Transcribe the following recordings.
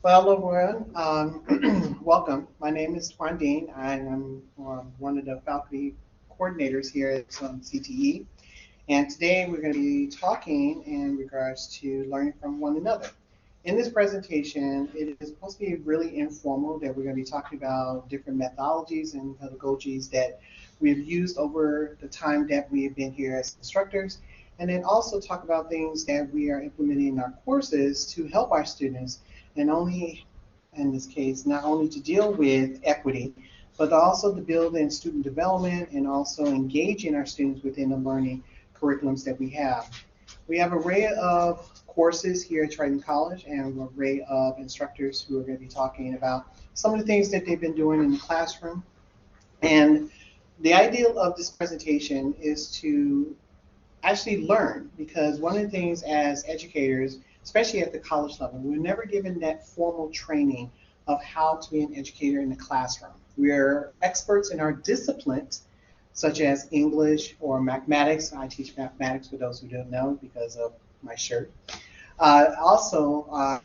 Well, hello everyone. Welcome. My name is Tuan Dean. I am one of the faculty coordinators here at CTE. And today we're going to be talking in regards to learning from one another. In this presentation, it is supposed to be really informal that we're going to be talking about different methodologies and pedagogies that we've used over the time that we have been here as instructors, and then also talk about things that we are implementing in our courses to help our students, and only in this case, not only to deal with equity, but also to build in student development and also engaging our students within the learning curriculums that we have. We have an array of courses here at Triton College and an array of instructors who are going to be talking about some of the things that they've been doing in the classroom. And the ideal of this presentation is to actually learn, because one of the things as educators, especially at the college level, we're never given that formal training of how to be an educator in the classroom. We're experts in our disciplines, such as English or mathematics. I teach mathematics for those who don't know because of my shirt. Also,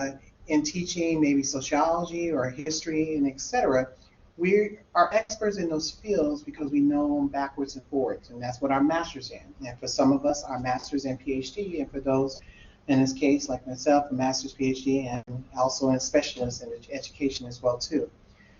in teaching maybe sociology or history and etc., we are experts in those fields because we know them backwards and forwards, and that's what our master's in. And for some of us, our master's and PhD, and for those, in this case, like myself, a master's, PhD, and also a specialist in education as well too.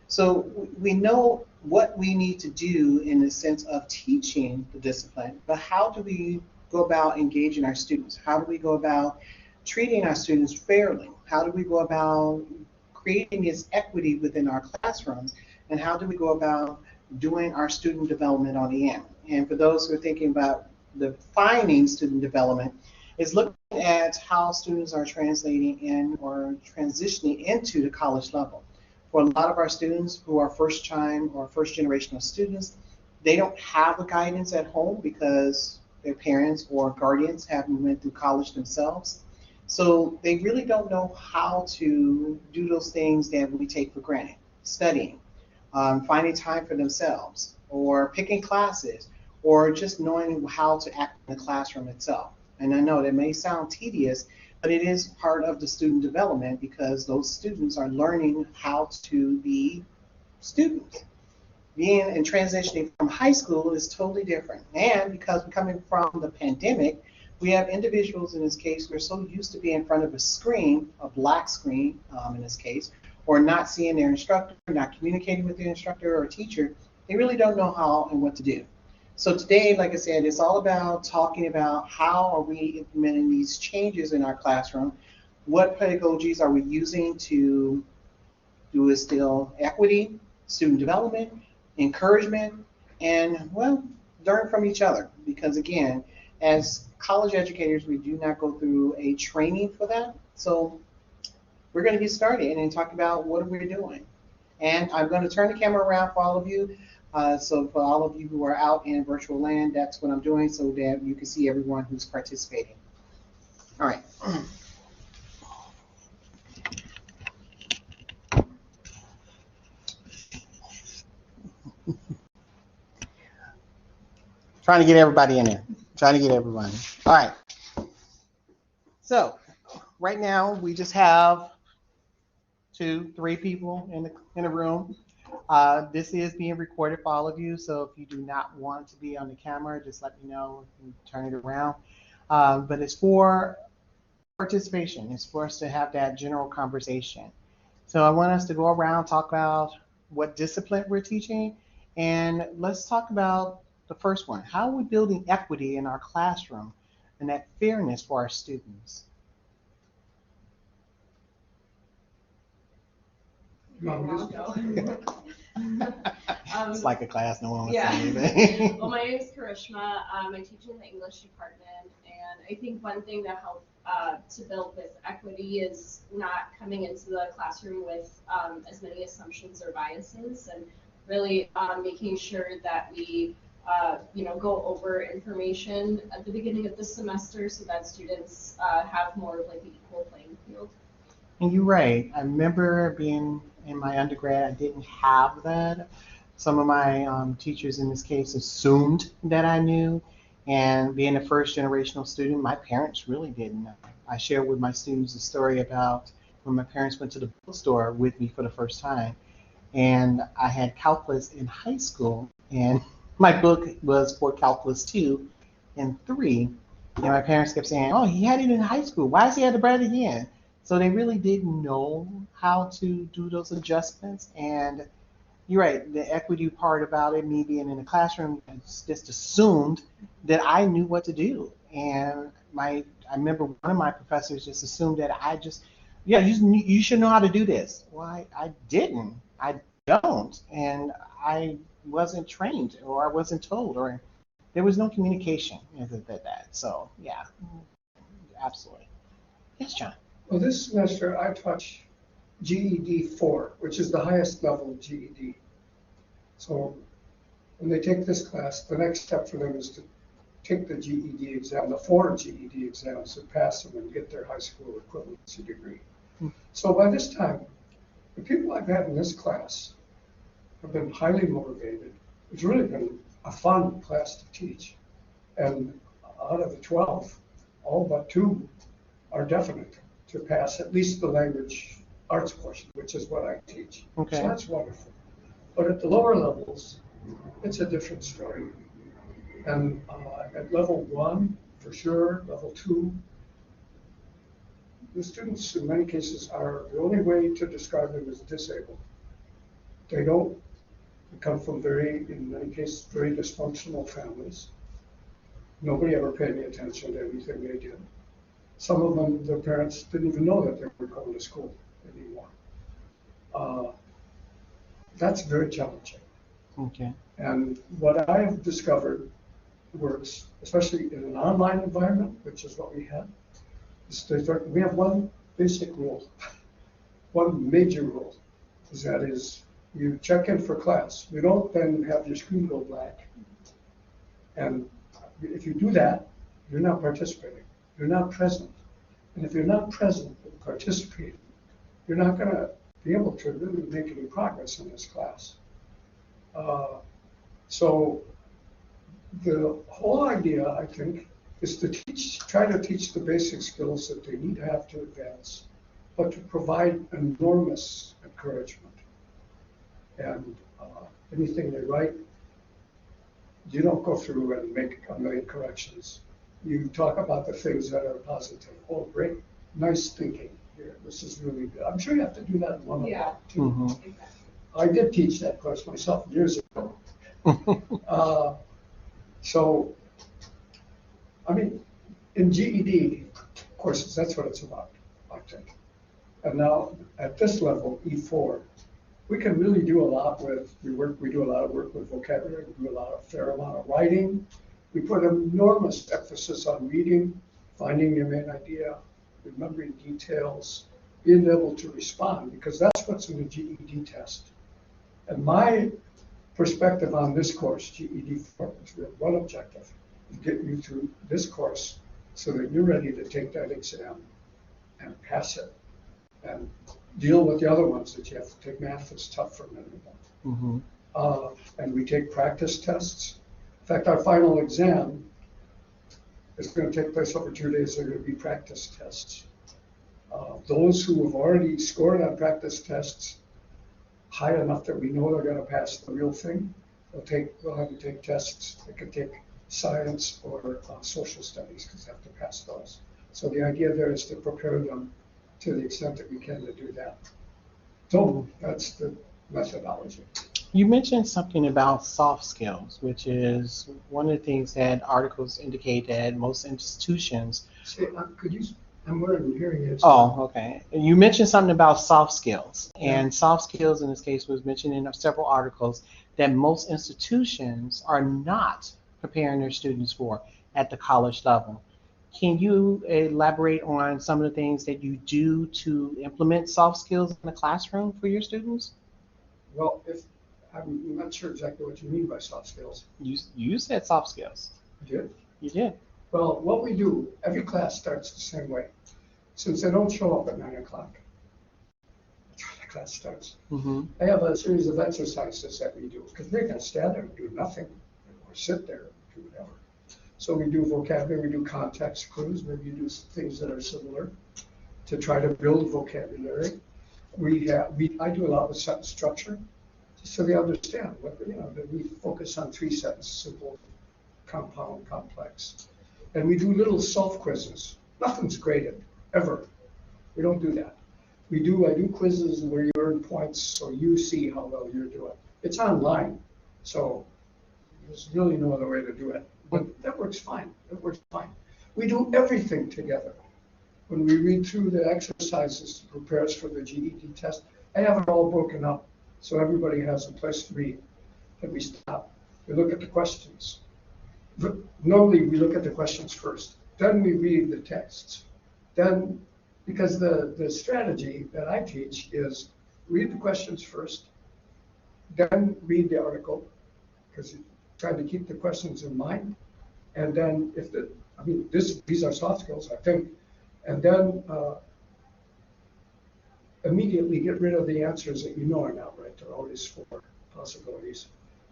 So we know what we need to do in the sense of teaching the discipline, but how do we go about engaging our students? How do we go about treating our students fairly? How do we go about creating this equity within our classrooms? And how do we go about doing our student development on the end? And for those who are thinking about defining student development, is looking at how students are translating in or transitioning into the college level. For a lot of our students who are first time or first generational students, they don't have a guidance at home because their parents or guardians haven't went through college themselves. So they really don't know how to do those things that we take for granted. Studying, finding time for themselves, or picking classes, or just knowing how to act in the classroom itself. And I know that may sound tedious, but it is part of the student development because those students are learning how to be students. Being and transitioning from high school is totally different. And because we're coming from the pandemic, we have individuals in this case who are so used to being in front of a screen, a black screen in this case, or not seeing their instructor, not communicating with their instructor or teacher, they really don't know how and what to do. So today, like I said, it's all about talking about how are we implementing these changes in our classroom, what pedagogies are we using to do instill equity, student development, encouragement, and, well, learn from each other. Because again, as college educators, we do not go through a training for that. So we're going to get started and then talk about what we're doing. And I'm going to turn the camera around for all of you. So for all of you who are out in virtual land, that's what I'm doing so that you can see everyone who's participating. All right. Trying to get everybody in there. Trying to get everybody. All right. So right now we just have 2, 3 people in the room. This is being recorded for all of you, so if you do not want to be on the camera, just let me know and turn it around. But it's for participation. It's for us to have that general conversation. So I want us to go around, talk about what discipline we're teaching, and let's talk about the first one. How are we building equity in our classroom and that fairness for our students? It's like a class, no one wants to say anything. Well, my name is Karishma. I teach in the English department, and I think one thing that helps to build this equity is not coming into the classroom with as many assumptions or biases, and really making sure that we go over information at the beginning of the semester so that students have more of like an equal playing field. And you're right. I remember being in my undergrad, I didn't have that. Some of my teachers in this case assumed that I knew. And being a first generational student, my parents really didn't know. I share with my students a story about when my parents went to the bookstore with me for the first time. And I had calculus in high school, and my book was for calculus 2 and 3. And my parents kept saying, "Oh, he had it in high school. Why is he at the bread again?" So they really didn't know how to do those adjustments. And you're right, the equity part about it, me being in the classroom, just assumed that I knew what to do. And I remember one of my professors just assumed that yeah, you should know how to do this. Well, I didn't. I don't. And I wasn't trained, or I wasn't told, or there was no communication with that. So, yeah, absolutely. Yes, John. Well, this semester I taught GED 4, which is the highest level of GED. So when they take this class, the next step for them is to take the GED exam, the 4 GED exams, and pass them and get their high school equivalency degree. So by this time, the people I've had in this class have been highly motivated. It's really been a fun class to teach. And out of the 12, all but 2 are definite to pass at least the language arts portion, which is what I teach. Okay. So that's wonderful. But at the lower levels, it's a different story. And at level 1, for sure, level 2, the students in many cases are, the only way to describe them is disabled. They come from in many cases, very dysfunctional families. Nobody ever paid any attention to anything they did. Some of them, their parents didn't even know that they were going to school anymore. That's very challenging. Okay. And what I have discovered works, especially in an online environment, which is what we had, is we have one basic rule, one major rule, that is you check in for class. You don't then have your screen go black. And if you do that, you're not participating. You're not present. And if you're not present and participating, you're not going to be able to really make any progress in this class. So the whole idea, I think, is to try to teach the basic skills that they need to have to advance, but to provide enormous encouragement. And anything they write, you don't go through and make a million corrections. You talk about the things that are positive. Oh, great, nice thinking here. This is really good. I'm sure you have to do that in one-on-one too. Mm-hmm. I did teach that course myself years ago. So, I mean, in GED courses, that's what it's about, I think. And now at this level, E4, we can really do a lot with, we do a lot of work with vocabulary, we do a fair amount of writing. We put enormous emphasis on reading, finding your main idea, remembering details, being able to respond, because that's what's in the GED test. And my perspective on this course, GED 4, is we have one objective, to get you through this course so that you're ready to take that exam and pass it and deal with the other ones that you have to take. Math is tough for many of them. Mm-hmm. And we take practice tests. In fact, our final exam is going to take place over 2 days. They're going to be practice tests. Those who have already scored on practice tests high enough that we know they're going to pass the real thing, we'll have them take tests. They can take science or social studies because they have to pass those. So the idea there is to prepare them to the extent that we can to do that. So that's the methodology. You mentioned something about soft skills, which is one of the things that articles indicate that most institutions. Say, I'm wearing hearing aids. Oh, okay. You mentioned something about soft skills, and soft skills in this case was mentioned in several articles that most institutions are not preparing their students for at the college level. Can you elaborate on some of the things that you do to implement soft skills in the classroom for your students? Well, I'm not sure exactly what you mean by soft skills. You said soft skills. You did? You did. Well, what we do, every class starts the same way. Since they don't show up at 9 o'clock, that's when the class starts. Mm-hmm. I have a series of exercises that we do, because they're going to stand there and do nothing, or sit there and do whatever. So we do vocabulary, we do context clues, maybe you do things that are similar to try to build vocabulary. I do a lot with sentence structure, just so they understand that we focus on 3 sentences: simple, compound, complex. And we do little self-quizzes. Nothing's graded, ever. We don't do that. I do quizzes where you earn points so you see how well you're doing. It's online, so there's really no other way to do it. But that works fine. It works fine. We do everything together. When we read through the exercises to prepare us for the GED test, I have it all broken up so everybody has a place to read. Then we stop. We look at the questions. Normally, we look at the questions first. Then we read the texts. Then, because the strategy that I teach is read the questions first, then read the article, because you're trying to keep the questions in mind. And then these are soft skills, I think. And then immediately get rid of the answers that you know are not right. There are always 4 possibilities.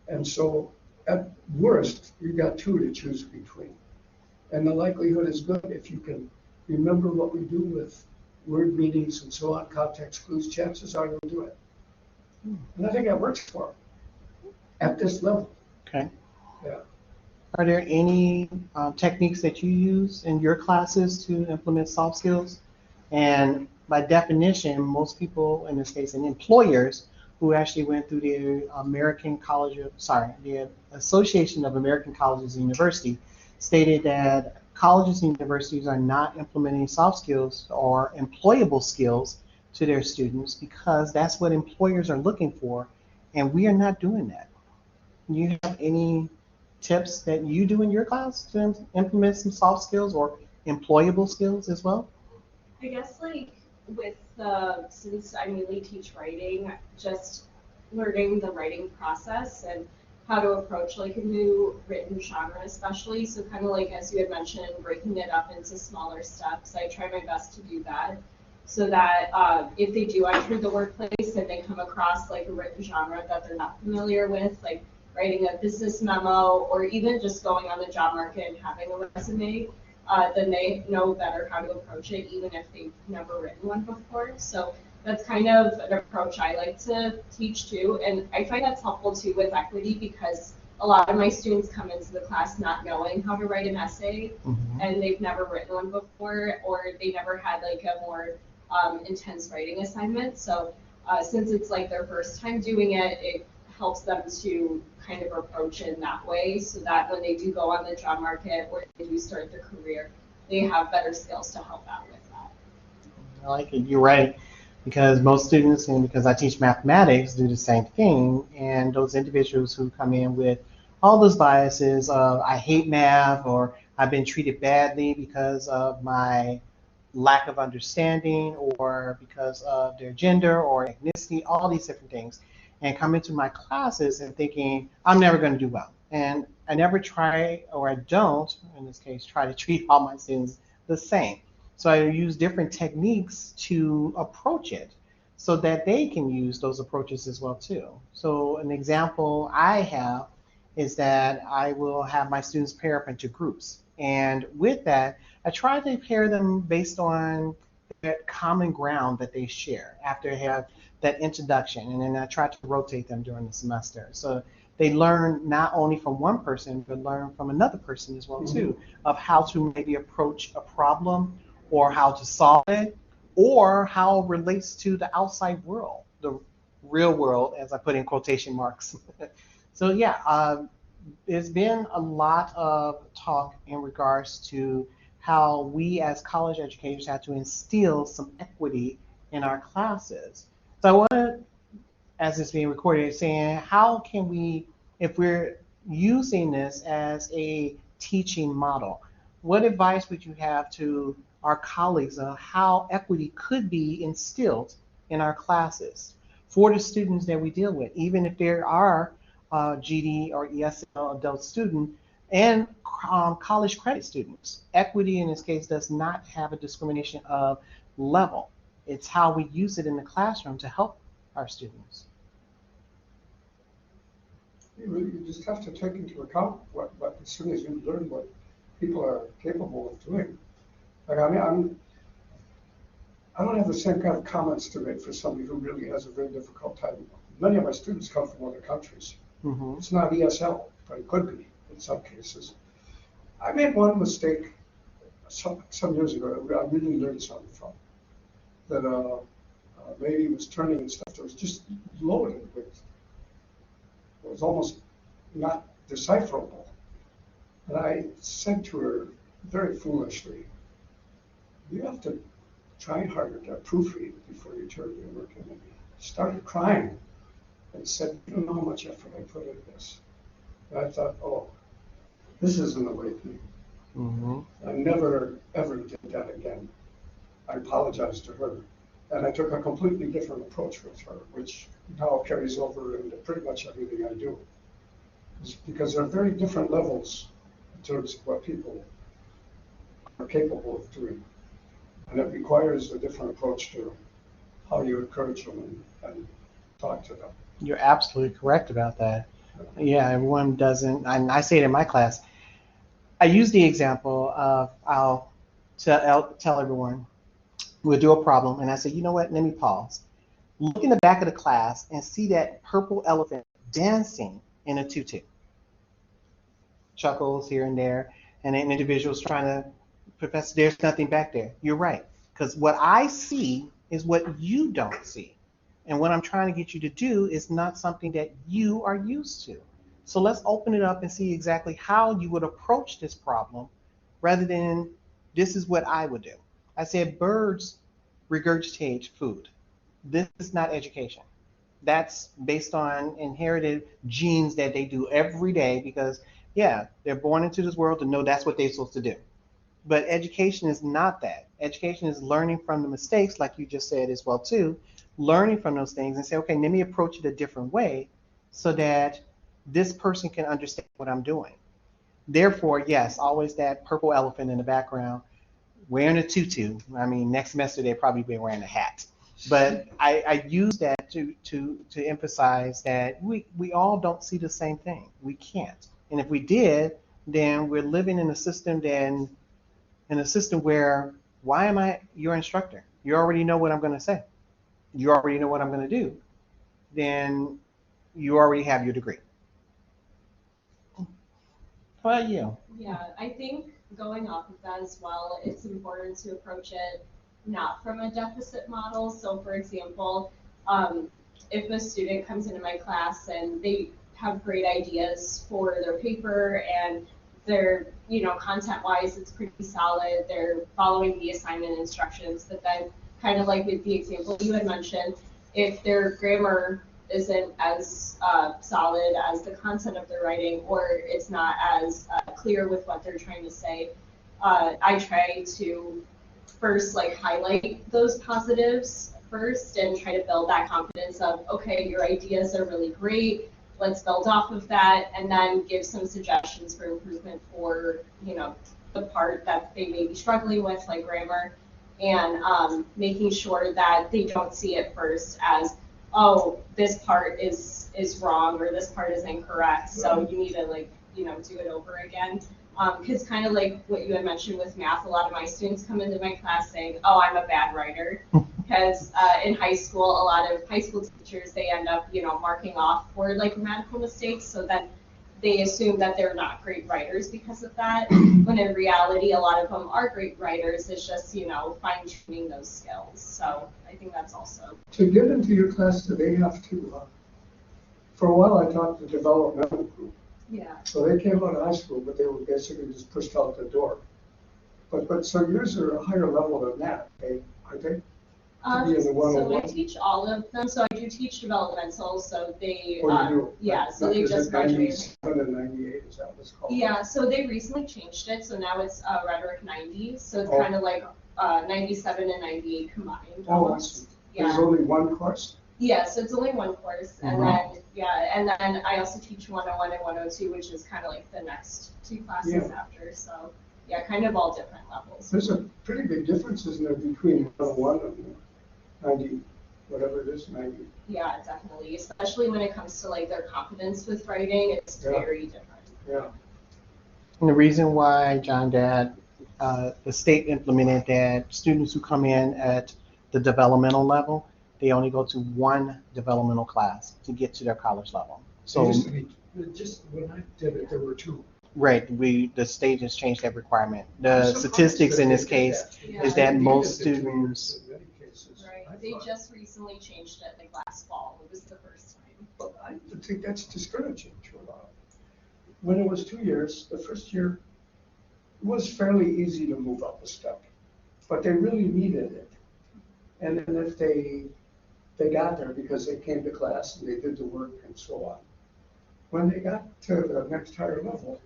And so at worst, you've got 2 to choose between. And the likelihood is good if you can remember what we do with word meanings and so on, context clues, chances are you'll do it. And I think that works for them at this level. Okay. Yeah. Are there any techniques that you use in your classes to implement soft skills? And by definition, most people, in this case, and employers who actually went through the the Association of American Colleges and Universities stated that colleges and universities are not implementing soft skills or employable skills to their students because that's what employers are looking for, and we are not doing that. Do you have any tips that you do in your class to implement some soft skills or employable skills as well? I guess since I mainly teach writing, just learning the writing process and how to approach a new written genre especially. So kind of as you had mentioned, breaking it up into smaller steps. I try my best to do that so that if they do enter the workplace and they come across a written genre that they're not familiar with, like writing a business memo or even just going on the job market and having a resume, then they know better how to approach it, even if they've never written one before. So that's kind of an approach I like to teach too. And I find that's helpful too with equity because a lot of my students come into the class not knowing how to write an essay, and they've never written one before, or they never had a more intense writing assignment. So since it's their first time doing it, it helps them to kind of approach it in that way so that when they do go on the job market or they do start their career, they have better skills to help out with that. I like it. You're right. Because most students, and because I teach mathematics, do the same thing. And those individuals who come in with all those biases of I hate math or I've been treated badly because of my lack of understanding or because of their gender or ethnicity, all these different things, and come into my classes and thinking I'm never going to do well. And I never try, or I don't, in this case, try to treat all my students the same. So I use different techniques to approach it so that they can use those approaches as well too. So an example I have is that I will have my students pair up into groups. And with that, I try to pair them based on that common ground that they share after they have that introduction. And then I try to rotate them during the semester. So they learn not only from one person, but learn from another person as well too, of how to maybe approach a problem or how to solve it, or how it relates to the outside world, the real world, as I put in quotation marks. So yeah, there's been a lot of talk in regards to how we as college educators have to instill some equity in our classes. So I want to, as it's being recorded, saying how can we, if we're using this as a teaching model, what advice would you have to our colleagues of how equity could be instilled in our classes for the students that we deal with, even if there are GD or ESL adult student and college credit students? Equity in this case does not have a discrimination of level. It's how we use it in the classroom to help our students. You just have to take into account what as soon as you learn what people are capable of doing. I don't have the same kind of comments to make for somebody who really has a very difficult time. Many of my students come from other countries. Mm-hmm. It's not ESL, but it could be in some cases. I made one mistake some years ago. I really learned something from that. Lady was turning and stuff that was just loaded with. It was almost not decipherable. And I said to her very foolishly, "You have to try harder to proofread before you turn your work in." And she started crying and said, "You don't know how much effort I put into this." And I thought, oh, this is an awakening. Mm-hmm. I never, ever did that again. I apologized to her. And I took a completely different approach with her, which now carries over into pretty much everything I do. It's because there are very different levels in terms of what people are capable of doing. And it requires a different approach to how you encourage them and talk to them. You're absolutely correct about that. Yeah, everyone doesn't, and I say it in my class. I use the example of I'll tell everyone, we'll do a problem, and I say, you know what, let me pause. Look in the back of the class and see that purple elephant dancing in a tutu. Chuckles here and there, and an individual's trying to, Professor, there's nothing back there. You're right, because what I see is what you don't see. And what I'm trying to get you to do is not something that you are used to. So let's open it up and see exactly how you would approach this problem rather than this is what I would do. I said birds regurgitate food. This is not education. That's based on inherited genes that they do every day because, yeah, they're born into this world to know that's what they're supposed to do. But education is not that. Education is learning from the mistakes, like you just said as well too, learning from those things and say, okay, let me approach it a different way so that this person can understand what I'm doing. Therefore, yes, always that purple elephant in the background wearing a tutu. I mean, next semester they'll probably be wearing a hat. But I use that to emphasize that we all don't see the same thing. We can't. And if we did, then we're living in a system where why am I your instructor? You already know what I'm going to say. You already know what I'm going to do. Then you already have your degree. How about you? Yeah, I think going off of that as well, it's important to approach it not from a deficit model. So for example, if a student comes into my class and they have great ideas for their paper and they're, content-wise, it's pretty solid, they're following the assignment instructions, but then kind of like with the example you had mentioned, if their grammar isn't as solid as the content of their writing, or it's not as clear with what they're trying to say, I try to first highlight those positives first and try to build that confidence of, okay, your ideas are really great, let's build off of that, and then give some suggestions for improvement for, the part that they may be struggling with, like grammar, and making sure that they don't see it first as, oh, this part is wrong or this part is incorrect, so you need to do it over again. Because kind of like what you had mentioned with math, a lot of my students come into my class saying, oh, I'm a bad writer. Because in high school, a lot of high school teachers, they end up, marking off for grammatical mistakes, so then they assume that they're not great writers because of that, when in reality, a lot of them are great writers. It's just, fine-tuning those skills. So I think that's also. To get into your class, do they have to, for a while I taught the developmental group. Yeah. So they came out of high school, but they were basically just pushed out the door. But so yours are a higher level than that, aren't they? So I teach all of them. So I do teach developmental. So they, yeah. So they just graduated. 97 and 98, is that what's called? Yeah. So they recently changed it. So now it's rhetoric 90. So it's kind of like 97 and 98 combined. Oh, I see. Yeah. There's only one course. Yeah. So it's only one course, and then I also teach 101 and 102, which is kind of like the next two classes after. So yeah, kind of all different levels. There's a pretty big difference, isn't there, between 101 and 90, whatever it is, 90. Yeah, definitely. Especially when it comes to their confidence with writing, it's very different. Yeah. And the reason why, John, that the state implemented that students who come in at the developmental level, they only go to one developmental class to get to their college level. It So, used to be, just when I did it, there were two. right, the state has changed that requirement. The I'm surprised statistics that in they this did case that. is I that needed most the 2 years students, in many cases. I Right, they thought. just recently changed it like last fall, it was the first time. But I think that's discouraging to a lot. When it was 2 years, the first year, it was fairly easy to move up a step, but they really needed it. And then if they got there because they came to class and they did the work and so on, when they got to the next higher level,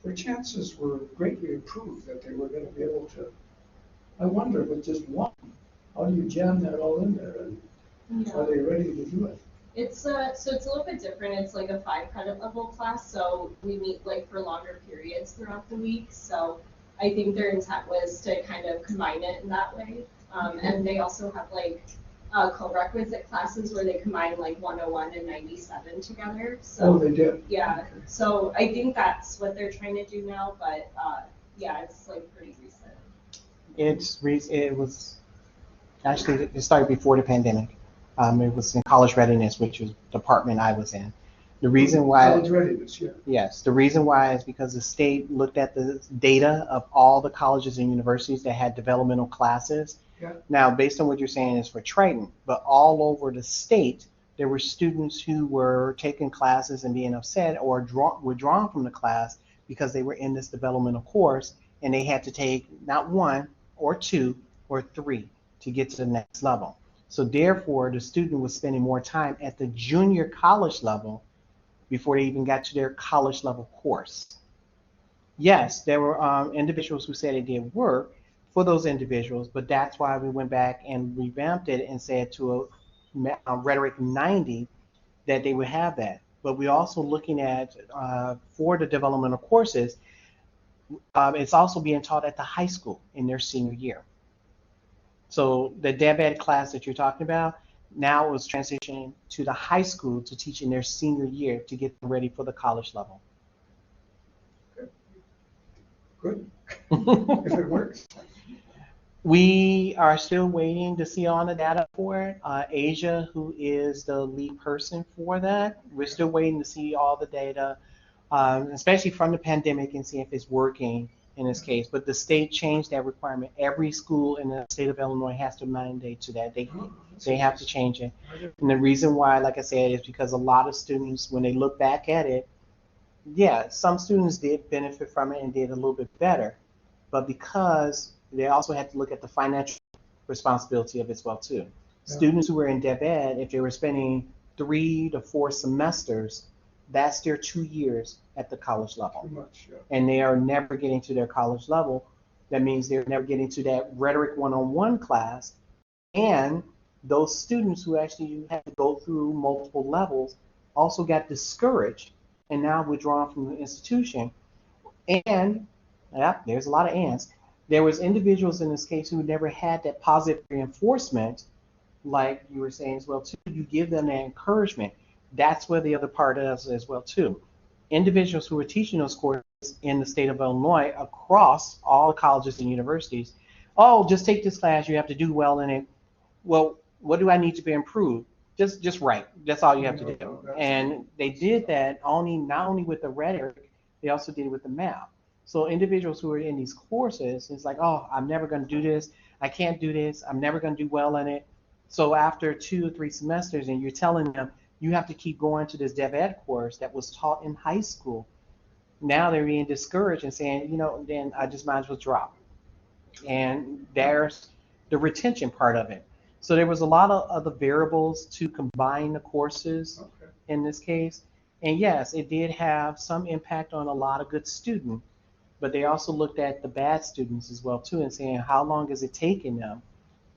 their chances were greatly improved that they were going to be able to. I wonder, with just one, how do you jam that all in there, and are they ready to do it? It's so it's a little bit different. It's like a 5 credit level class, so we meet like for longer periods throughout the week. So I think their intent was to kind of combine it in that way. And they also have like co-requisite classes where they combine like 101 and 97 together. So Oh, they did? yeah. Okay. So I think that's what they're trying to do now, but yeah, it's like pretty recent. it was actually, it started before the pandemic. It was in college readiness, which was the department I was in. The reason why, College readiness, yeah. yes, the reason why is because the state looked at the data of all the colleges and universities that had developmental classes. Yeah. Now, based on what you're saying is for Triton, but all over the state, there were students who were taking classes and being upset or withdrawn from the class because they were in this developmental course and they had to take not one or two or three to get to the next level. So therefore, the student was spending more time at the junior college level before they even got to their college level course. Yes, there were individuals who said it did work for those individuals, but that's why we went back and revamped it and said to a rhetoric 90 that they would have that. But we're also looking at, for the developmental courses, it's also being taught at the high school in their senior year. So the DebEd class that you're talking about now was transitioning to the high school to teach in their senior year to get them ready for the college level. Good, if it works. We are still waiting to see on the data for it. Asia, who is the lead person for that, we're still waiting to see all the data, especially from the pandemic, and see if it's working in this case. But the state changed that requirement. Every school in the state of Illinois has to mandate to that. They have to change it. And the reason why, like I said, is because a lot of students, when they look back at it, yeah, some students did benefit from it and did a little bit better, but because they also had to look at the financial responsibility of it as well too. Yeah. Students who were in DebEd, if they were spending 3 to 4 semesters, that's their 2 years at the college level. Too much, yeah. And they are never getting to their college level. That means they're never getting to that rhetoric one-on-one class. And those students who actually had to go through multiple levels also got discouraged and now withdrawn from the institution. And, yeah, there's a lot of ands. There was individuals in this case who never had that positive reinforcement, like you were saying as well too. You give them that encouragement. That's where the other part is as well too. Individuals who are teaching those courses in the state of Illinois across all colleges and universities, oh, just take this class, you have to do well in it. Well, what do I need to be improved? Just write. That's all you have to do. And they did that not only with the rhetoric, they also did it with the math. So individuals who are in these courses, it's like, oh, I'm never going to do this. I can't do this. I'm never going to do well in it. So after 2 or 3 semesters, and you're telling them you have to keep going to this DevEd course that was taught in high school, now they're being discouraged and saying, then I just might as well drop. And there's the retention part of it. So there was a lot of other variables to combine the courses in this case. And yes, it did have some impact on a lot of good students, but they also looked at the bad students as well too and saying, how long is it taking them?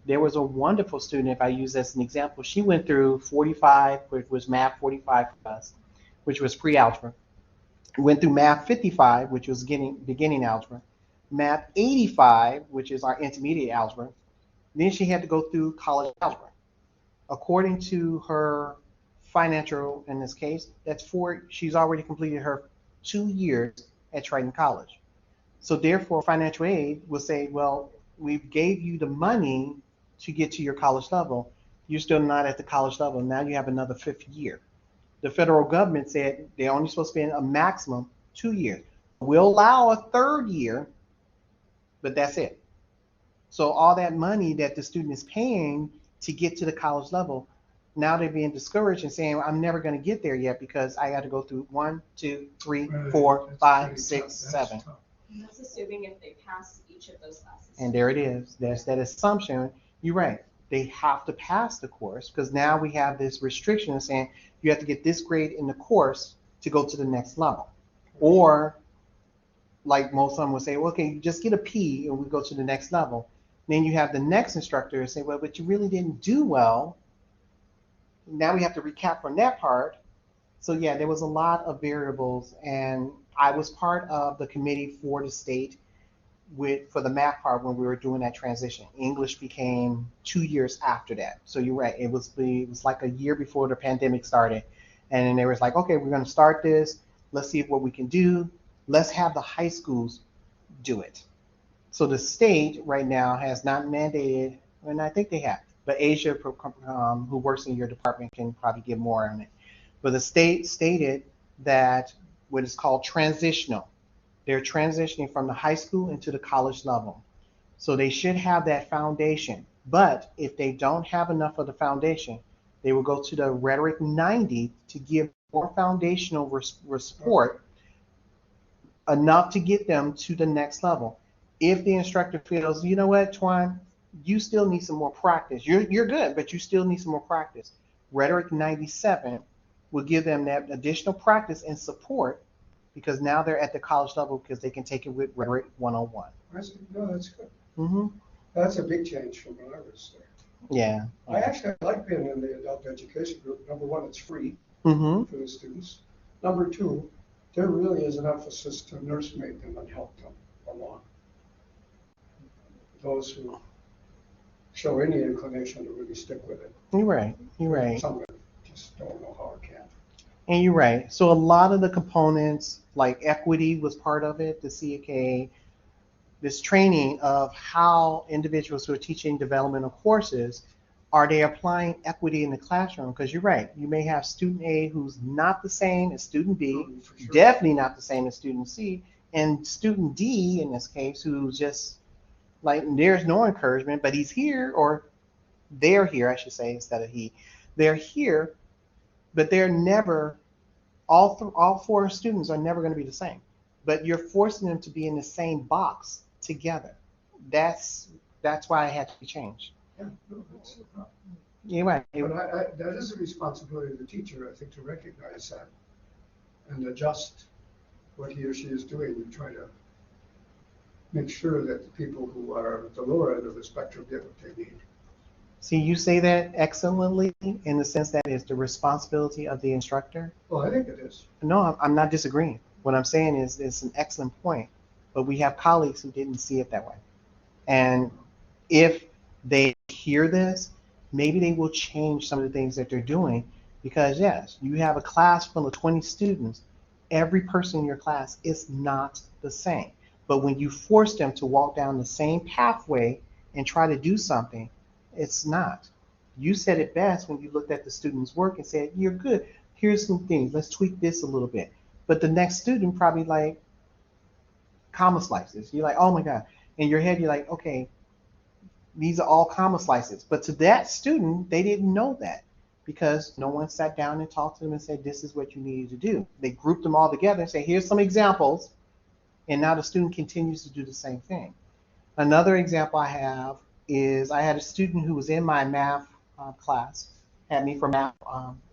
There was a wonderful student, if I use as an example, she went through 45, which was math 45 for us, which was pre-algebra. Went through math 55, which was beginning algebra. Math 85, which is our intermediate algebra. Then she had to go through college algebra. According to her financial, in this case, she's already completed her 2 years at Triton College. So therefore, financial aid will say, well, we gave you the money to get to your college level, you're still not at the college level. Now you have another 5th year. The federal government said they're only supposed to spend a maximum 2 years. We'll allow a 3rd year, but that's it. So all that money that the student is paying to get to the college level, now they're being discouraged and saying, I'm never going to get there yet because I got to go through 1, 2, 3, 4, 5, 6, 7. And that's assuming if they pass each of those classes. And there it is. There's that assumption. You're right. They have to pass the course because now we have this restriction saying you have to get this grade in the course to go to the next level. Or like most of them would say, well, okay, you just get a P and we go to the next level. Then you have the next instructor say, well, but you really didn't do well. Now we have to recap from that part. So yeah, there was a lot of variables, and I was part of the committee for the state for the math part when we were doing that transition. English became 2 years after that. So you're right, it was like a year before the pandemic started. And then they was like, okay, we're gonna start this. Let's see what we can do. Let's have the high schools do it. So the state right now has not mandated, and I think they have, but Asia, who works in your department, can probably give more on it. But the state stated that what is called transitional. They're transitioning from the high school into the college level. So they should have that foundation. But if they don't have enough of the foundation, they will go to the Rhetoric 90 to give more foundational support, enough to get them to the next level. If the instructor feels, you know what, Tuan, you still need some more practice. You're good, but you still need some more practice. Rhetoric 97 will give them that additional practice and support because now they're at the college level because they can take it with Rhetoric 101. That's good. Mm-hmm. That's a big change from when I was there. Yeah. I actually like being in the adult education group. Number one, it's free Mm-hmm. for the students. Number two, there really is an emphasis to nursemaid them and help them along. Those who show any inclination to really stick with it. You're right. You're right. Some of them just don't know how it can. And you're right. So a lot of the components, like equity was part of it, the CAK, this training of how individuals who are teaching developmental courses, are they applying equity in the classroom? Because you're right. You may have student A who's not the same as student B, For sure. definitely not the same as student C, and student D in this case who's just like, there's no encouragement, but he's here, or they're here, I should say, instead of he. They're here, but they're never, all 4 students are never going to be the same. But you're forcing them to be in the same box together. That's why it had to be changed. Yeah, no, that's no problem. You're right. But that is a responsibility of the teacher, I think, to recognize that and adjust what he or she is doing and try to make sure that the people who are at the lower end of the spectrum get what they need. See, you say that excellently in the sense that it's the responsibility of the instructor. Well, I think it is. No, I'm not disagreeing. What I'm saying is it's an excellent point, but we have colleagues who didn't see it that way. And if they hear this, maybe they will change some of the things that they're doing because, yes, you have a class full of 20 students. Every person in your class is not the same. But when you force them to walk down the same pathway and try to do something, it's not. You said it best when you looked at the student's work and said, you're good. Here's some things. Let's tweak this a little bit. But the next student probably like comma slices. You're like, oh my God. In your head, you're like, okay, these are all comma slices. But to that student, they didn't know that because no one sat down and talked to them and said, this is what you needed to do. They grouped them all together and say, here's some examples. And now the student continues to do the same thing. Another example I have is I had a student who was in my math class, had me for math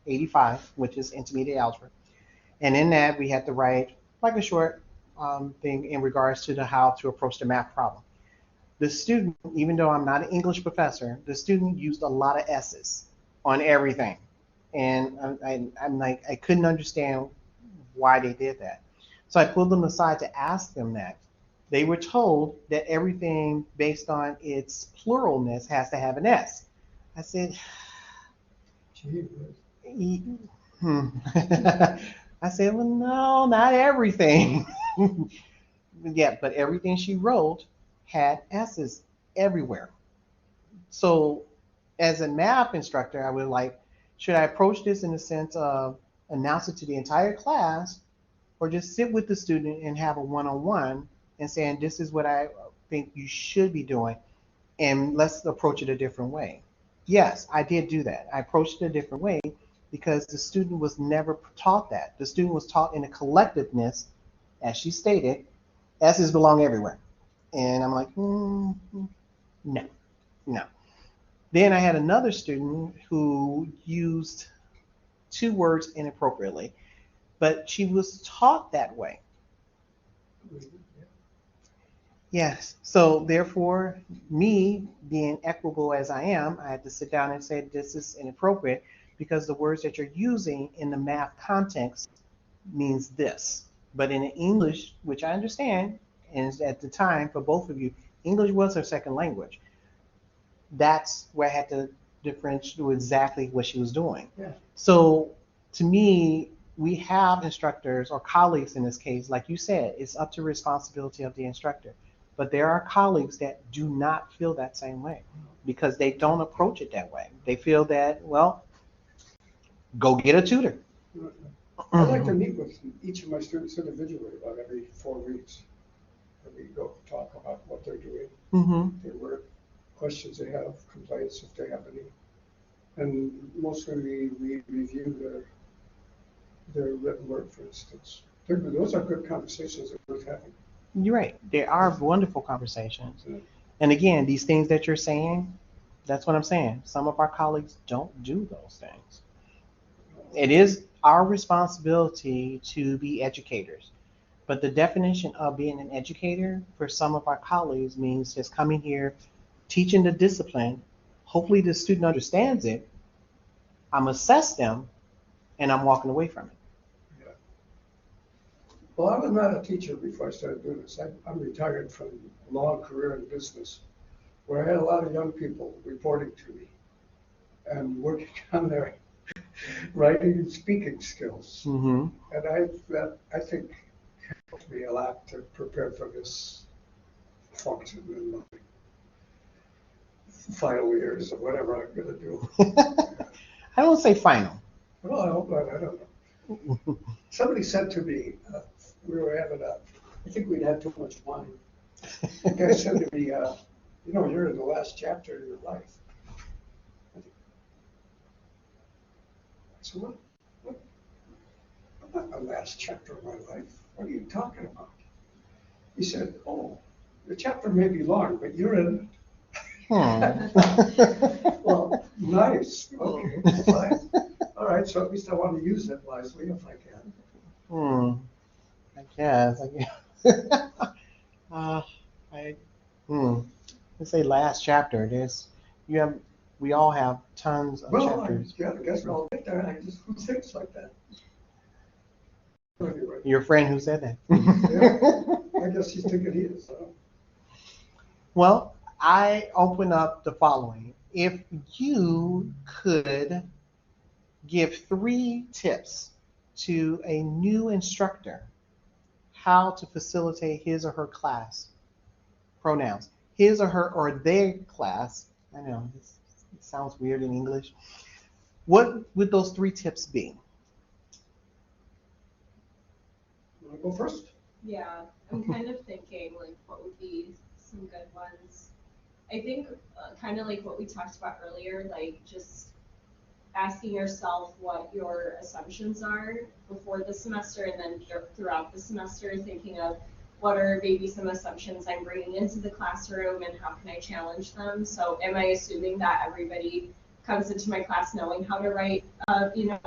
85, which is intermediate algebra. And in that, we had to write like a short thing in regards to how to approach the math problem. The student, even though I'm not an English professor, the student used a lot of S's on everything. And I'm like, I couldn't understand why they did that. So I pulled them aside to ask them that. They were told that everything based on its pluralness has to have an S. I said, I said, well, no, not everything. Yeah, but everything she wrote had S's everywhere. So as a math instructor, I would like, should I approach this in the sense of announce it to the entire class, or just sit with the student and have a one-on-one and saying, this is what I think you should be doing, and let's approach it a different way. Yes, I did do that. I approached it a different way because the student was never taught that. The student was taught in a collectiveness, as she stated, S's belong everywhere. And I'm like, no, no. Then I had another student who used two words inappropriately, but she was taught that way. Yes. So therefore, me being equitable as I am, I had to sit down and say this is inappropriate because the words that you're using in the math context means this. But in English, which I understand, and at the time for both of you, English was her second language. That's where I had to differentiate exactly what she was doing. Yeah. So to me, we have instructors or colleagues in this case, like you said, it's up to responsibility of the instructor. But there are colleagues that do not feel that same way because they don't approach it that way. They feel that, well, go get a tutor. I like to meet with each of my students individually about every 4 weeks. And we go talk about what they're doing, their work, questions they have, complaints if they have any. And mostly we review their written work, for instance. Those are good conversations that we're having. You're right. There are wonderful conversations. Yeah. And again, these things that you're saying, that's what I'm saying. Some of our colleagues don't do those things. It is our responsibility to be educators. But the definition of being an educator for some of our colleagues means just coming here, teaching the discipline. Hopefully the student understands it. I'm assess them, and I'm walking away from it. Yeah. Well, I was not a teacher before I started doing this. I'm retired from a long career in business, where I had a lot of young people reporting to me and working on their writing and speaking skills. Mm-hmm. And I think helped me a lot to prepare for this function in my final years or whatever I'm going to do. I don't say final. Well, I hope not. I don't know. Somebody said to me, we were having I think we'd had too much wine. The guy said to me, you're in the last chapter of your life. I said, what? I'm not in the last chapter of my life. What are you talking about? He said, oh, the chapter may be long, but you're in it. Well, nice. Okay, fine. All right, so at least I want to use it wisely if I can. I guess. Let's say last chapter. We all have tons of chapters. I guess we'll get there. I just who thinks like that. Anyway. Your friend who said that. Yeah, I guess he's thinking he is. Well, I open up the following. If you could give 3 tips to a new instructor how to facilitate his or her class, pronouns, his or her or their class, I know it sounds weird in English, what would those 3 tips be? You want to go first? Yeah, I'm kind of thinking like what would be some good ones. I think kind of like what we talked about earlier, like just asking yourself what your assumptions are before the semester and then throughout the semester, thinking of what are maybe some assumptions I'm bringing into the classroom and how can I challenge them. So am I assuming that everybody comes into my class knowing how to write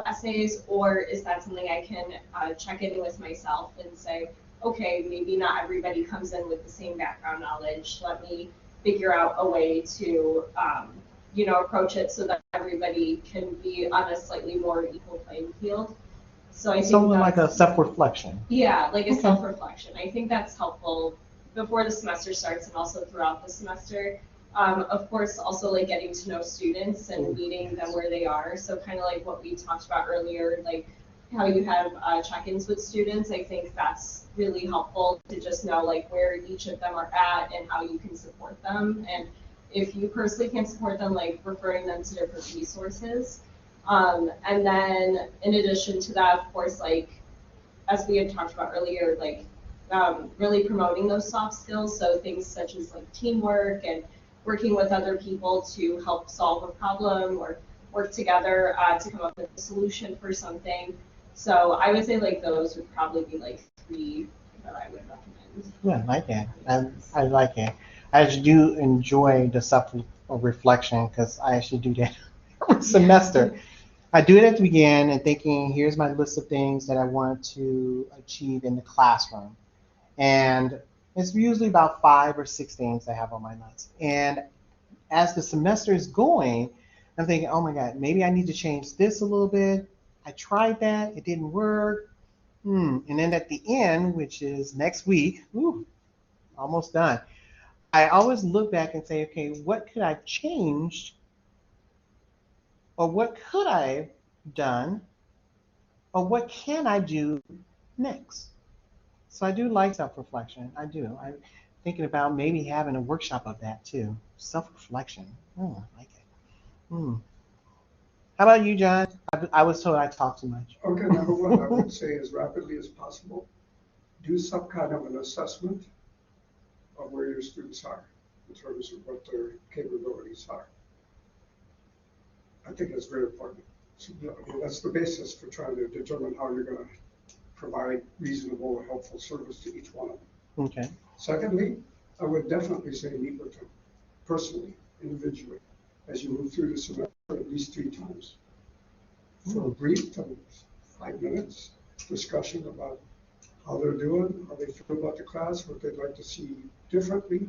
essays, or is that something I can check in with myself and say, okay, maybe not everybody comes in with the same background knowledge. Let me figure out a way to, approach it so that everybody can be on a slightly more equal playing field. So I think something like a self-reflection. Yeah, like a self-reflection. I think that's helpful before the semester starts and also throughout the semester. Of course, also like getting to know students and meeting them where they are. So kind of like what we talked about earlier, like how you have check-ins with students. I think that's really helpful to just know like where each of them are at and how you can support them. And if you personally can't support them, like referring them to different resources. And then in addition to that, of course, like as we had talked about earlier, like really promoting those soft skills. So things such as like teamwork and working with other people to help solve a problem or work together to come up with a solution for something. So I would say like those would probably be like 3 that I would recommend. Yeah, I like that. I like it. I actually do enjoy the self-reflection because I actually do that every semester. I do it at the beginning and thinking, here's my list of things that I want to achieve in the classroom. And it's usually about 5 or 6 things I have on my list. And as the semester is going, I'm thinking, oh my God, maybe I need to change this a little bit. I tried that, it didn't work. And then at the end, which is next week, almost done, I always look back and say, okay, what could I have changed? Or what could I have done? Or what can I do next? So I do like self-reflection. I do. I'm thinking about maybe having a workshop of that too. Self-reflection. I like it. Hmm. How about you, John? I was told I talk too much. Okay, number one, I would say as rapidly as possible, do some kind of an assessment of where your students are in terms of what their capabilities are. I think that's very important. So, I mean, that's the basis for trying to determine how you're going to provide reasonable or helpful service to each one of them. Okay. Secondly, I would definitely say meet with them personally, individually, as you move through the semester at least 3 times. For a brief, 5 minutes discussion about how they're doing, how they feel about the class, what they'd like to see differently,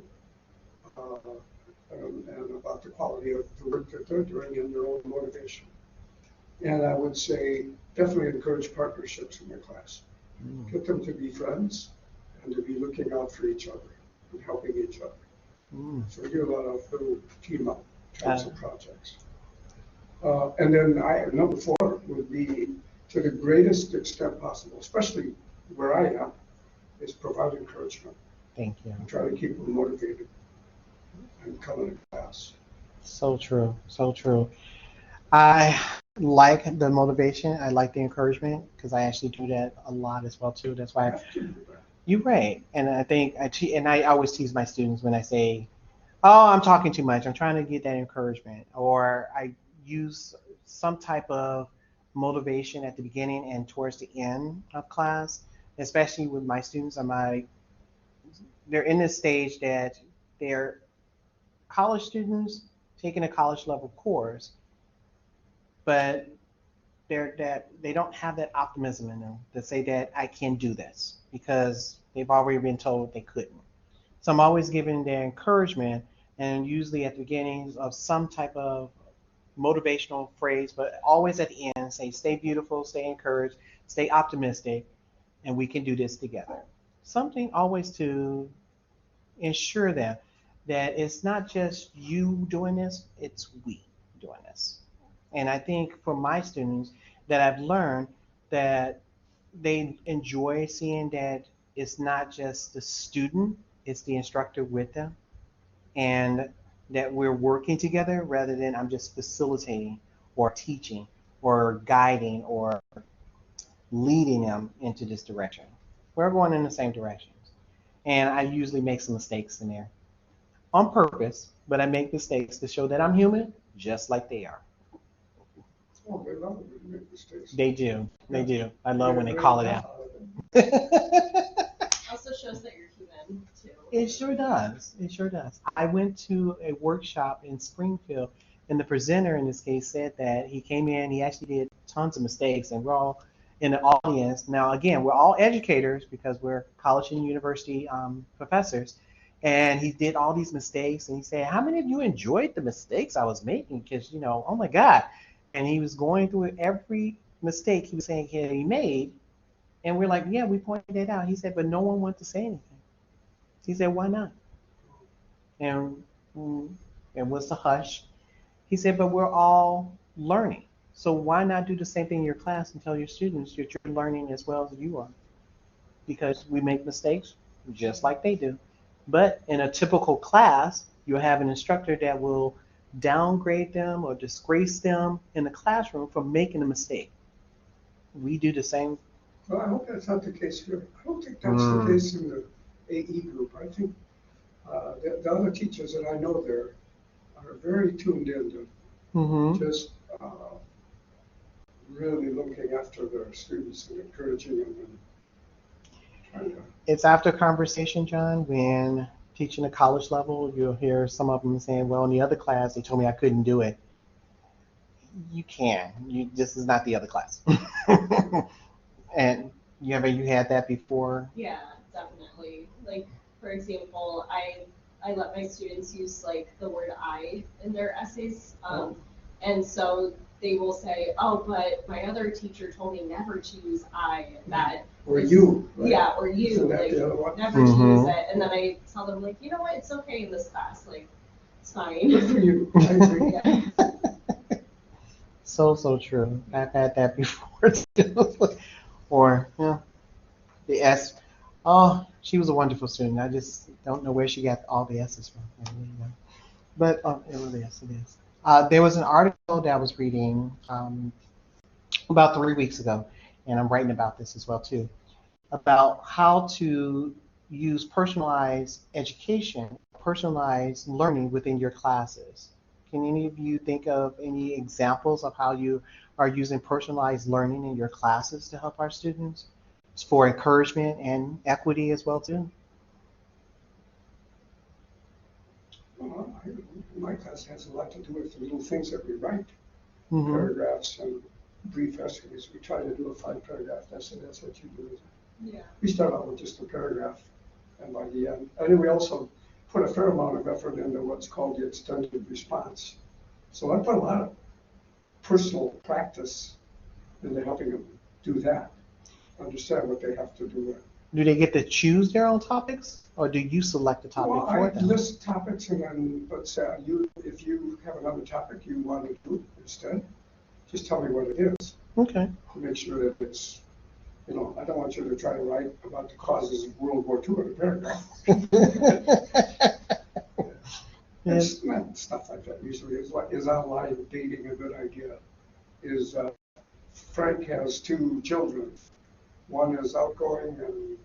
and about the quality of the work that they're doing and their own motivation. And I would say definitely encourage partnerships in your class. Get them to be friends and to be looking out for each other and helping each other. So we do a lot of little team up types of projects. And then number 4 would be to the greatest extent possible, especially where I am, is provide encouragement. Thank you. And try to keep them motivated and coming to class. So true. So true. I like the motivation. I like the encouragement because I actually do that a lot as well too. That's why you're right. And I think I always tease my students when I say, "Oh, I'm talking too much. I'm trying to get that encouragement," or I use some type of motivation at the beginning and towards the end of class, especially with my students. They're in this stage that they're college students taking a college level course, but they don't have that optimism in them to say that I can do this because they've already been told they couldn't. So I'm always giving their encouragement and usually at the beginnings of some type of motivational phrase, but always at the end say, stay beautiful, stay encouraged, stay optimistic, and we can do this together. Something always to ensure that it's not just you doing this, it's we doing this. And I think for my students that I've learned that they enjoy seeing that it's not just the student, it's the instructor with them, and that we're working together rather than I'm just facilitating or teaching or guiding or leading them into this direction. We're going in the same directions. And I usually make some mistakes in there on purpose, but I make mistakes to show that I'm human just like they are. Oh, they love it when you make mistakes. They do. They do. I love when they call it out. Also shows that you're human too. It sure does. It sure does. I went to a workshop in Springfield, and the presenter in this case said that he came in, he actually did tons of mistakes, and we're all in the audience. Now, again, we're all educators because we're college and university professors, and he did all these mistakes, and he said, how many of you enjoyed the mistakes I was making? Because, oh my God. And he was going through every mistake he was saying he made, and we're like, yeah, we pointed it out. He said, but no one wanted to say anything. He said, why not? And it was the hush. He said, but we're all learning. So why not do the same thing in your class and tell your students that you're learning as well as you are? Because we make mistakes just like they do. But in a typical class, You'll have an instructor that will downgrade them or disgrace them in the classroom for making a mistake. We do the same. Well, I hope that's not the case here. I don't think that's the case in the AE group. I think the other teachers that I know there are very tuned in to just really looking after their students and encouraging them and trying to. It's after conversation, John, when teaching a college level, you'll hear some of them saying, well, in the other class, they told me I couldn't do it. You can. This is not the other class. And you had that before? Yeah, definitely. Like, for example, I let my students use like the word I in their essays. And so they will say, oh, but my other teacher told me never to use I. Or you. Right? Yeah, or you. Isn't that like, the other one? never to use it. And then I tell them, like, you know what? It's okay in this class. Like, it's fine. Good for you. I agree. Yeah. So true. I've had that before too. Or, the S. Oh, she was a wonderful student. I just don't know where she got all the S's from. But it really is. It is. There was an article that I was reading about 3 weeks ago, and I'm writing about this as well too, about how to use personalized education, personalized learning within your classes. Can any of you think of any examples of how you are using personalized learning in your classes to help our students? It's for encouragement and equity as well too. Well, my class has a lot to do with the little things that we write, Mm-hmm. paragraphs and brief essays. We try to do a 5-paragraph essay. That's what you do. Yeah. We start out with just a paragraph, and by the end, and then we also put a fair amount of effort into what's called the extended response. So I put a lot of personal practice into helping them do that, understand what they have to do. Do they get to choose their own topics, or do you select the topic Well, for I them? list topics, and then let's say if you have another topic you want to do instead, just tell me what it is. Okay. To make sure that it's, I don't want you to try to write about the causes of World War II in a paragraph. It's not stuff like that usually. Is online dating a good idea? Is Frank has 2 children. One is outgoing and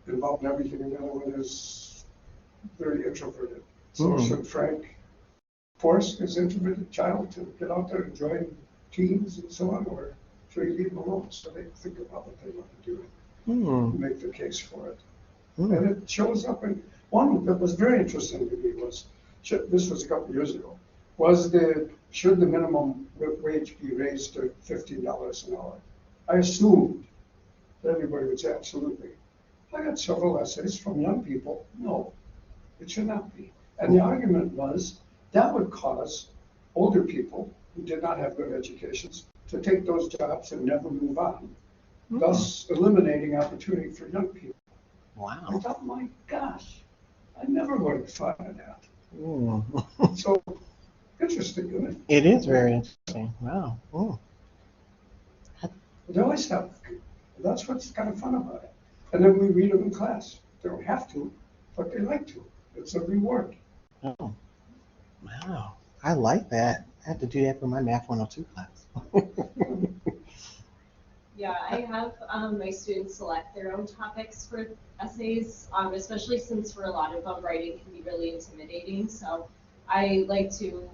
involved in everything, and the other one is very introverted. So should Frank force his introverted child to get out there and join teams and so on, or should he leave them alone so they think about what they want to do and make the case for it? And it shows up in one that was very interesting to me was, this was a couple of years ago, should the minimum wage be raised to $15 an hour? I assumed that everybody would say absolutely. I got several essays from young people, no, it should not be. And the argument was that would cause older people who did not have good educations to take those jobs and never move on, thus eliminating opportunity for young people. Wow. I thought, my gosh, I never would have thought of that. Mm. So interesting, isn't it? It is very interesting. Wow. Mm. They always have. That's what's kind of fun about it. And then we read them in class. They don't have to, but they like to. It's a reward. Oh. Wow. I like that. I have to do that for my Math 102 class. Yeah, I have my students select their own topics for essays, especially since for a lot of them, writing can be really intimidating. So I like to,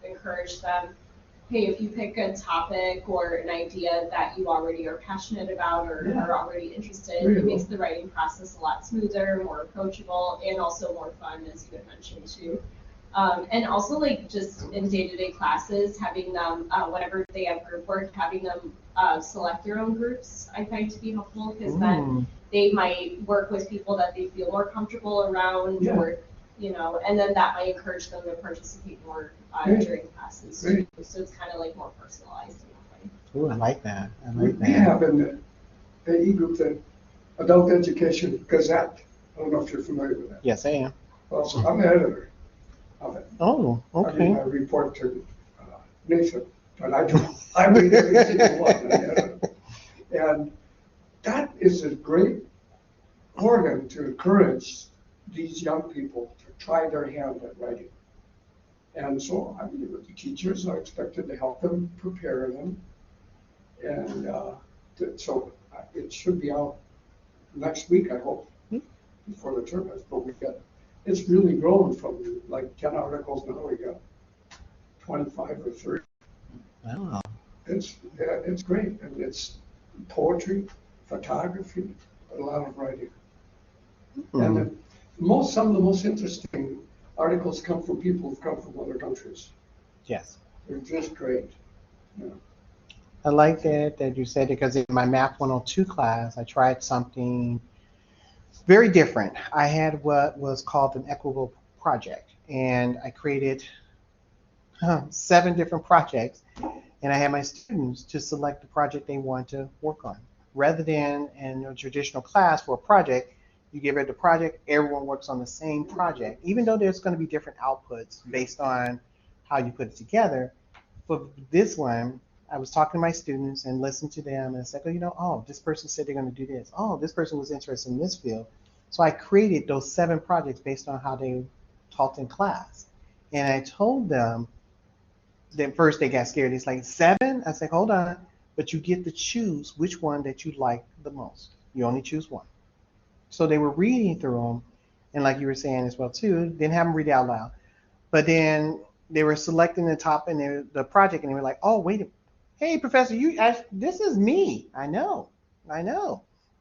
encourage them, hey, if you pick a topic or an idea that you already are passionate about or are already interested, it makes the writing process a lot smoother, more approachable, and also more fun, as you had mentioned too. And also, like, just in day-to-day classes, having them, whenever they have group work, having them select their own groups, I find to be helpful, because then they might work with people that they feel more comfortable around, or, and then that might encourage them to participate more during classes too. So it's kind of like more personalized in that way. Ooh, I like that. We have in the AE group the Adult Education Gazette. I don't know if you're familiar with that. Yes, I am. Well, so I'm the editor of it. Oh, okay. I report to Nathan, but I read every single one. And that is a great organ to encourage these young people to try their hand at writing. And so, I mean, the teachers are expected to help them, prepare them. And so it should be out next week, I hope, before the term is. But it's really grown from like 10 articles, now we got 25 or 30. Wow. It's great, and it's poetry, photography, a lot of writing. And some of the most interesting articles come from people who've come from other countries. Yes. They're just great. Yeah. I like that you said it, because in my Math 102 class, I tried something very different. I had what was called an equitable project, and I created 7 different projects, and I had my students to select the project they want to work on. Rather than in a traditional class for a project, you give it the project, everyone works on the same project, even though there's going to be different outputs based on how you put it together. For this one, I was talking to my students and listened to them, and I said, oh, this person said they're going to do this. Oh, this person was interested in this field. So I created those 7 projects based on how they taught in class. And I told them, then first they got scared. It's like 7? I said, hold on, but you get to choose which one that you like the most. You only choose one. So they were reading through them, and like you were saying as well too, didn't have them read it out loud. But then they were selecting the top and the project, and they were like, oh, wait a minute. Hey, Professor, this is me. I know.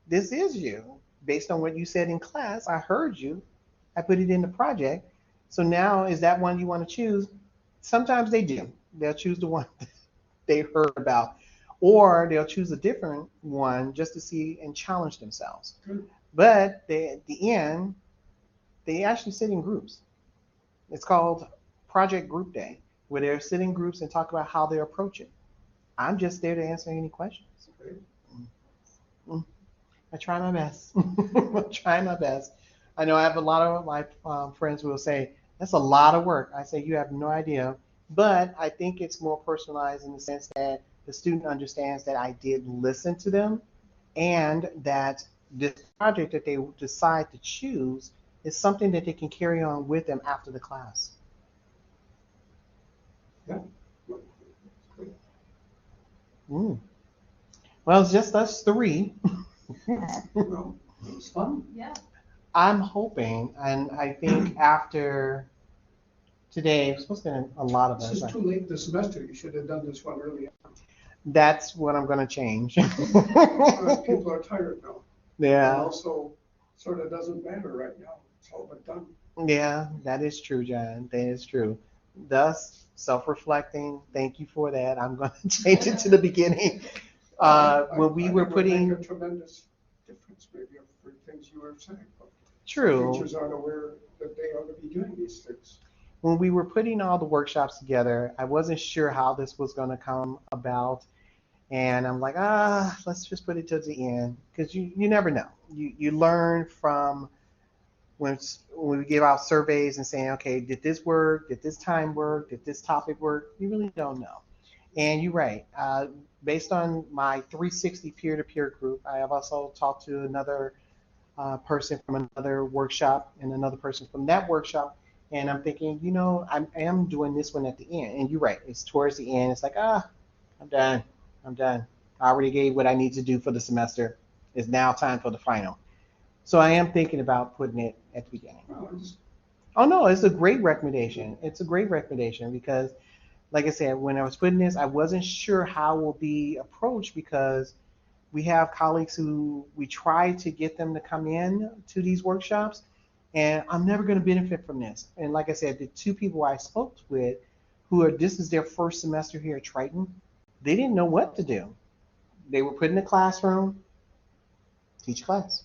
This is you. Based on what you said in class, I heard you. I put it in the project. So now, is that one you want to choose? Sometimes they do. They'll choose the one they heard about, or they'll choose a different one just to see and challenge themselves. But at the end, they actually sit in groups. It's called Project Group Day, where they're sitting in groups and talk about how they approach it. I'm just there to answer any questions. I try my best. I try my best. I know I have a lot of my friends who will say, that's a lot of work. I say, you have no idea. But I think it's more personalized in the sense that the student understands that I did listen to them, and that this project that they decide to choose is something that they can carry on with them after the class. Yeah. Well, it's just us 3. Well, it was fun. Yeah. I'm hoping, and I think after today, it's supposed to be a lot of us. This is too late this semester. You should have done this one earlier. That's what I'm going to change. People are tired now. Yeah. And also, sort of doesn't matter right now. It's all but done. Yeah, that is true, John. That is true. Thus, self-reflecting. Thank you for that. I'm going to change it to the beginning. When we were putting. Make a tremendous difference, maybe, for things you were saying. True. Teachers aren't aware that they ought to be doing these things. When we were putting all the workshops together, I wasn't sure how this was going to come about. And I'm like, let's just put it to the end, because you never know. You learn from when we give out surveys and saying, okay, did this work? Did this time work? Did this topic work? You really don't know. And you're right. Based on my 360 peer-to-peer group, I have also talked to another person from another workshop and another person from that workshop. And I'm thinking, I am doing this one at the end. And you're right. It's towards the end. It's like, I'm done. I already gave what I need to do for the semester. It's now time for the final. So I am thinking about putting it at the beginning. Oh, no, it's a great recommendation. It's a great recommendation because, like I said, when I was putting this, I wasn't sure how it will be approached, because we have colleagues who we try to get them to come in to these workshops, and I'm never going to benefit from this. And like I said, the 2 people I spoke with this is their first semester here at Triton, they didn't know what to do. They were put in the classroom, teach class.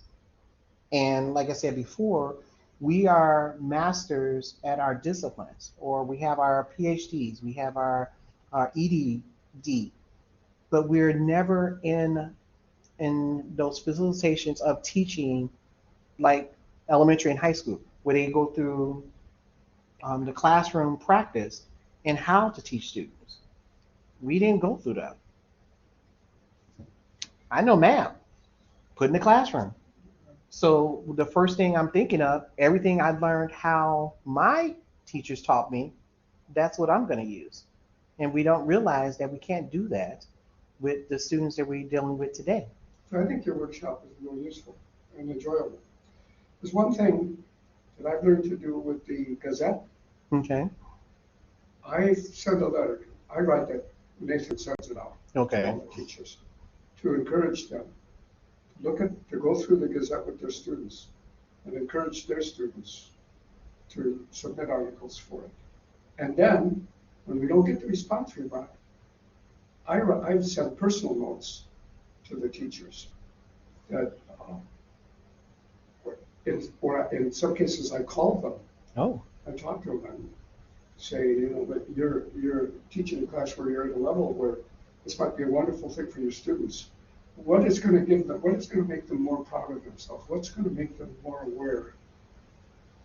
And like I said before, we are masters at our disciplines, or we have our PhDs, we have our EDD, but we're never in those facilitations of teaching like elementary and high school, where they go through the classroom practice and how to teach students. We didn't go through that. I know math, put in the classroom. So the first thing I'm thinking of, everything I learned how my teachers taught me, that's what I'm going to use. And we don't realize that we can't do that with the students that we're dealing with today. So I think your workshop is really useful and enjoyable. There's one thing that I've learned to do with the Gazette. Okay. I send a letter. I write that. Nathan sends it out Okay. to all the teachers to encourage them to go through the Gazette with their students and encourage their students to submit articles for it. And then, when we don't get the response we want, I've sent personal notes to the teachers that, in some cases, I called them. Oh. I talked to them and say, that you're teaching a class where you're at a level where this might be a wonderful thing for your students. What is going to make them more proud of themselves? What's going to make them more aware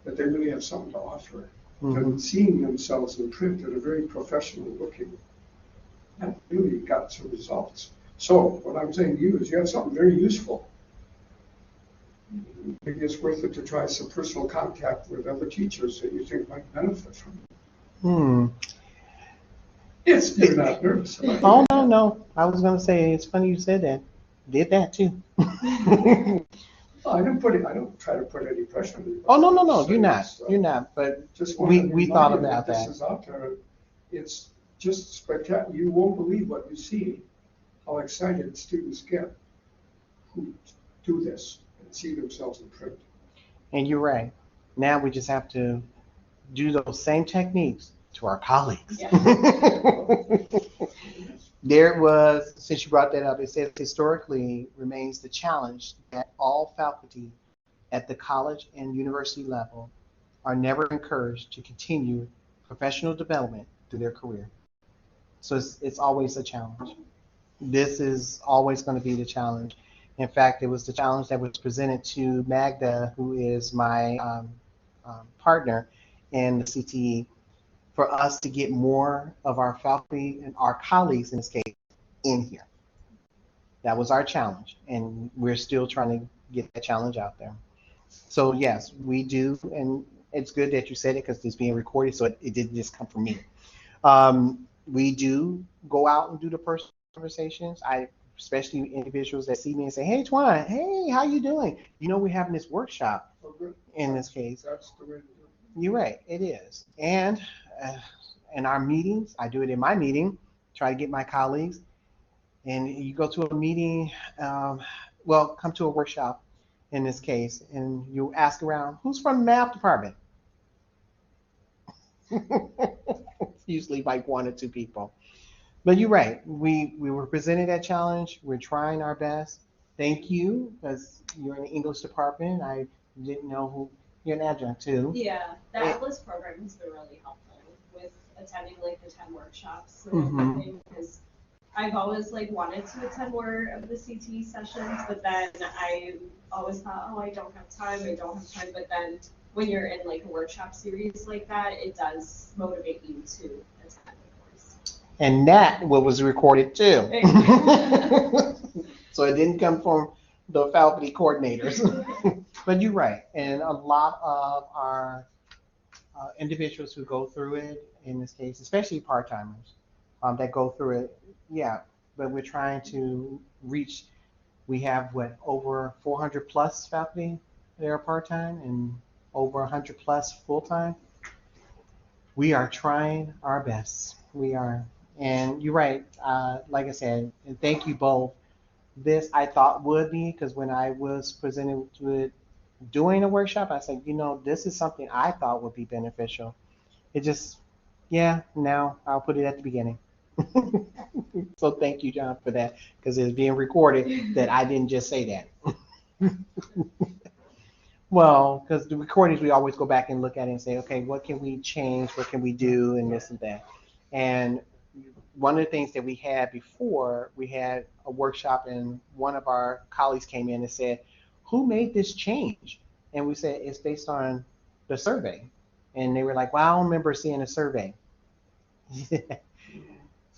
that they really have something to offer? And seeing themselves in print that are very professional looking, that really got some results. So what I'm saying to you is you have something very useful. Maybe it's worth it to try some personal contact with other teachers that you think might benefit from it. You're not nervous about it. Oh, no. I was going to say, it's funny you said that. Did that too. I don't try to put any pressure on you. Oh, no. You're not. You're not. But Just we thought about this that. is out there. It's just spectacular. You won't believe what you see, how excited students get who do this and see themselves in print. And you're right. Now we just have to do those same techniques to our colleagues. Yeah. There it was, since you brought that up, it says historically remains the challenge that all faculty at the college and university level are never encouraged to continue professional development through their career. So it's always a challenge. This is always going to be the challenge. In fact, it was the challenge that was presented to Magda, who is my partner in the CTE, for us to get more of our faculty and our colleagues in this case in here. That was our challenge, and we're still trying to get that challenge out there. So yes, we do, and it's good that you said it because it's being recorded, so it didn't just come from me. We do go out and do the personal conversations. Especially individuals that see me and say, "Hey, Tuan, hey, how you doing? We're having this workshop." In this case, that's the way to do it. You're right, it is. And in our meetings, I do it in my meeting, try to get my colleagues. And you go to a meeting, come to a workshop in this case, and you ask around, who's from the math department? Usually like one or two people. But you're right, we were presented that challenge. We're trying our best. Thank you, because you're in the English department. I didn't know who. You're an adjunct too. Yeah, the Atlas program has been really helpful with attending like the 10 workshops and everything, because I've always wanted to attend more of the CT sessions, but then I always thought, oh, I don't have time. But then when you're in a workshop series like that, it does motivate you to attend, of course. And that was recorded too. So it didn't come from the faculty coordinators. But you're right, and a lot of our individuals who go through it, in this case, especially part-timers that go through it, yeah, but we're trying to reach, we have over 400 plus faculty that are part-time and over 100 plus full-time. We are trying our best. We are, and you're right, like I said, and thank you both. This I thought would be, because when I was presented with doing a workshop, I said, this is something I thought would be beneficial. It just, now I'll put it at the beginning. So thank you, John, for that, because it's being recorded that I didn't just say that. Well, because the recordings, we always go back and look at it and say, okay, what can we change? What can we do? And this and that. And one of the things that we had before, we had a workshop and one of our colleagues came in and said, who made this change? And we said, it's based on the survey. And they were like, well, I don't remember seeing a survey.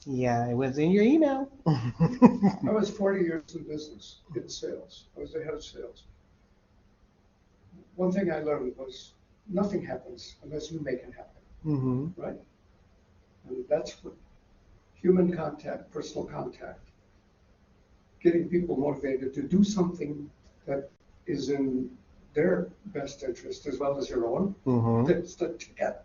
Yeah, it was in your email. I was 40 years in business, in sales. I was the head of sales. one thing I learned was nothing happens unless you make it happen, Mm-hmm. right? And that's what human contact, personal contact, getting people motivated to do something that is in their best interest as well as your own. Mm-hmm. That's the ticket.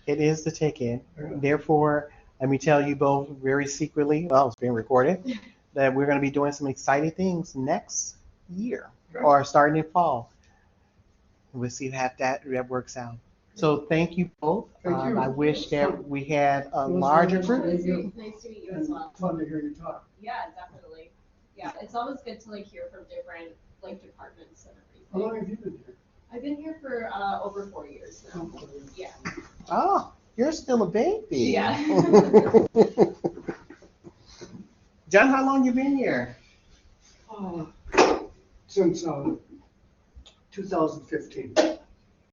It is the ticket. Yeah. Therefore, let me tell you both very secretly, well, it's being recorded, that we're going to be doing some exciting things next year or starting in fall. We'll see how that works out. So thank you both. Thank you. I wish that we had a It was larger nice group. to meet you. Nice to meet you And as well. fun to hear you talk. Yeah, definitely. Yeah, it's always good to like hear from different like departments and How long everything. have you been here? I've been here for over 4 years now. Yeah. Oh, you're still a baby. Yeah. John, how long you been here? Since 2015.